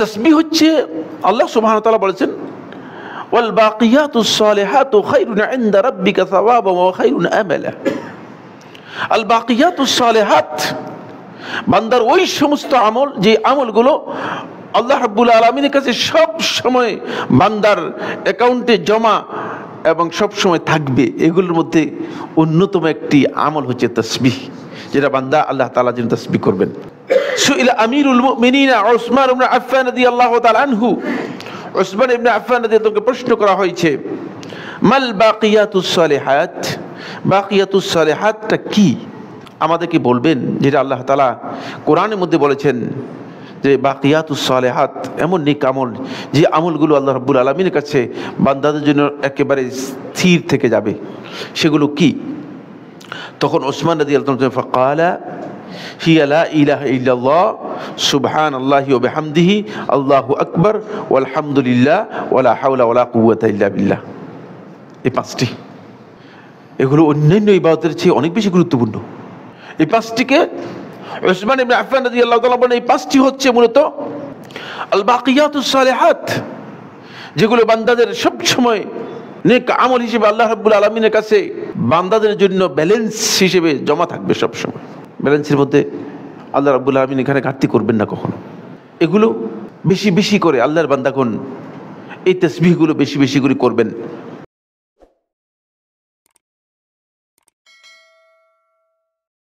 তাসবিহ হচ্ছে, আল্লাহ সুবহানাহু ওয়া তাআলা বলেছেন ওয়াল বাকিয়াতুস সালিহাতু খায়রুন ইনদা রাব্বিকা সাওয়াবান ওয়া খায়রুন আমালা। আল বাকিয়াতুস সালিহাত, বান্দার ওই সমস্ত আমল যে আমলগুলো আল্লাহ রাব্বুল আলামিনের কাছে সব সময় বান্দার অ্যাকাউন্টে জমা এবং সব সময় থাকবে, এগুলোর মধ্যে অন্যতম একটি আমল হচ্ছে তাসবিহ, যেটা বান্দা আল্লাহ তাআলার জন্য তাসবিহ করবেন। সুইলা আমিরুল মুমিনিন উসমান ইবনে আফফান রাদিয়াল্লাহু তাআলা আনহু, উসমান ইবনে আফফান রাদিয়াল্লাহু তাআলাকে প্রশ্ন করা হয়েছে, মাল বাকিয়াতুস সালিহাত, বাকিয়াতুস সালিহাতটা কি, আমাদেরকে বলবেন? যেটা আল্লাহ তাআলা কোরআনের মধ্যে বলেছেন যে বাকিয়াতুস সালিহাত এমন নেক আমল, যে আমলগুলো আল্লাহ রাব্বুল আলামিনের কাছে বান্দাদের জন্য একেবারে স্থির থেকে যাবে, সেগুলো কি? তখন ওসমান রাদিয়াল্লাহু তাআলা ফাকালা হিয়া লা ইলাহা ইল্লাল্লাহ সুবহানাল্লাহি ওয়া বিহামদিহি আল্লাহু আকবার ওয়াল হামদুলিল্লাহ ওয়ালা হাওলা ওয়ালা কুওয়াতা ইল্লা বিল্লাহ। এই পাঁচটি, এগুলো অন্যান্য ইবাদতের চেয়ে অনেক বেশি গুরুত্বপূর্ণ। এই পাঁচটিকে উসমান ইবনে আফফান রাদিয়াল্লাহু তাআলা বলেন, এই পাঁচটি হচ্ছে মূলত আল বাকিয়াতুস সালিহাত, যেগুলো বান্দাদের সব সময় নেক আমল হিসেবে আল্লাহ রাব্বুল আলামিনের কাছে বান্দাদের জন্য ব্যালেন্স হিসেবে জমা থাকবে সব সময়। ব্যালেন্সের মধ্যে আল্লাহ রাব্বুল আলামিন এখানে ঘাটতি করবেন না কখনো। এগুলো বেশি বেশি করে আল্লাহর বান্দাগণ এই তাসবিহগুলো বেশি বেশি করে করবেন।